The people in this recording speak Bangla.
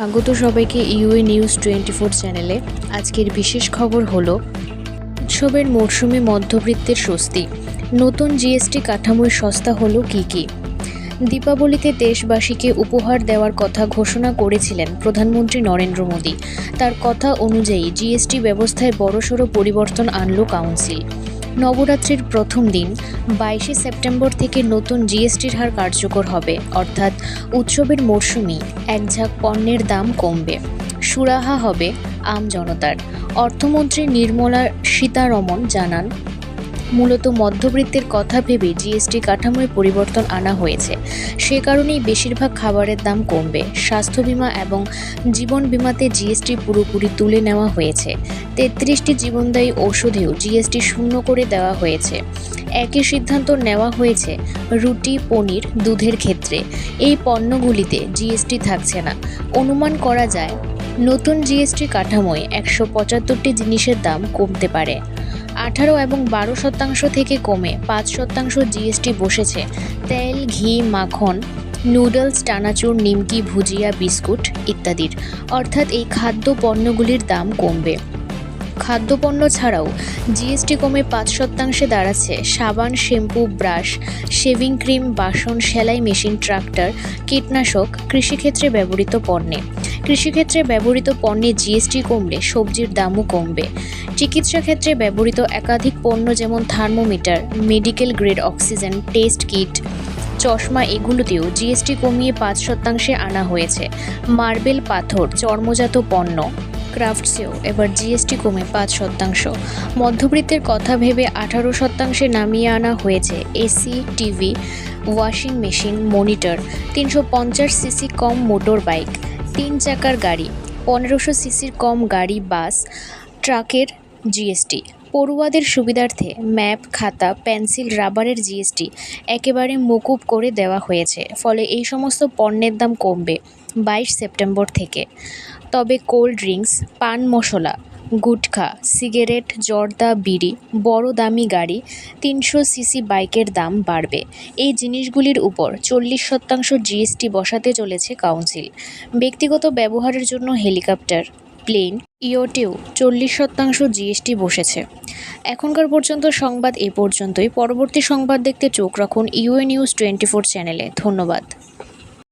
স্বাগত সবাইকে ইউএ নিউজ 24 চ্যানেলে। আজকের বিশেষ খবর হলো উৎসবের মরশুমে মধ্যবিত্তের স্বস্তি। নতুন জিএসটি কাঠামোয় সস্তা হলো কি। দীপাবলিতে দেশবাসীকে উপহার দেওয়ার কথা ঘোষণা করেছিলেন প্রধানমন্ত্রী নরেন্দ্র মোদী। তার কথা অনুযায়ী জিএসটি ব্যবস্থায় বড়সড় পরিবর্তন আনল কাউন্সিল। নবরাত্রির প্রথম দিন 22শে সেপ্টেম্বর থেকে নতুন জিএসটির হার কার্যকর হবে, অর্থাৎ উৎসবের মরশুমেই একঝাঁক পণ্যের দাম কমবে। সুরাহা হবে আম জনতার। অর্থমন্ত্রী নির্মলা সীতারমণ জানান, মূলত মধ্যবিত্তের কথা ভেবে জিএসটি কাঠামোয় পরিবর্তন আনা হয়েছে। সে কারণেই বেশিরভাগ খাবারের দাম কমবে। স্বাস্থ্য বীমা এবং জীবন বীমাতে জিএসটি পুরোপুরি তুলে নেওয়া হয়েছে। 33টি জীবনদায়ী ওষুধেও জিএসটি শূন্য করে দেওয়া হয়েছে। একই সিদ্ধান্ত নেওয়া হয়েছে রুটি, পনির, দুধের ক্ষেত্রে। এই পণ্যগুলিতে জিএসটি থাকছে না। অনুমান করা যায় নতুন জিএসটি কাঠামোয় 175টি জিনিসের দাম কমতে পারে। 18 এবং 12% থেকে কমে 5% জিএসটি বসেছে তেল, ঘি, মাখন, নুডলস, চানাচুর, নিমকি, ভুজিয়া, বিস্কুট ইত্যাদির। অর্থাৎ এই খাদ্য পণ্যগুলির দাম কমবে। খাদ্যপণ্য ছাড়াও জিএসটি কমে 5% দাঁড়াচ্ছে সাবান, শ্যাম্পু, ব্রাশ, শেভিং ক্রিম, বাসন, সেলাই মেশিন, ট্রাক্টর, কীটনাশক, কৃষিক্ষেত্রে ব্যবহৃত পণ্যে। কৃষিক্ষেত্রে ব্যবহৃত পণ্যে জিএসটি কমলে সবজির দামও কমবে। চিকিৎসা ক্ষেত্রে ব্যবহৃত একাধিক পণ্য যেমন thermometer, medical grade oxygen, test kit, চশমা এগুলোতেও জিএসটি কমিয়ে 5% আনা হয়েছে। মার্বেল, পাথর, চর্মজাত পণ্য, ক্রাফটসেও এবার জিএসটি কমে 5%। মধ্যবিত্তের কথা ভেবে 18% নামিয়ে আনা হয়েছে AC, TV, washing machine, monitor, 350 CC কম মোটর বাইক, 3 চাকার গাড়ি, 1500 সিসির কম গাড়ি, বাস, ট্রাকের জিএসটি। পড়ুয়াদের সুবিধার্থে ম্যাপ, খাতা, পেন্সিল, রাবারের জিএসটি একেবারে মকুব করে দেওয়া হয়েছে। ফলে এই সমস্ত পণ্যের দাম কমবে 22 সেপ্টেম্বর থেকে। তবে কোল্ড ড্রিঙ্কস, পান মশলা, গুটখা, সিগারেট, জর্দা, বিড়ি, বড় দামি গাড়ি, 300 সিসি বাইকের দাম বাড়বে। এই জিনিসগুলির উপর 40% জিএসটি বসাতে চলেছে কাউন্সিল। ব্যক্তিগত ব্যবহারের জন্য হেলিকপ্টার, প্লেন, ইয়টেও 40% জিএসটি বসেছে। এখনকার পর্যন্ত সংবাদ এ পর্যন্তই। পরবর্তী সংবাদ দেখতে চোখ রাখুন ইউএ নিউজ 24 চ্যানেলে। ধন্যবাদ।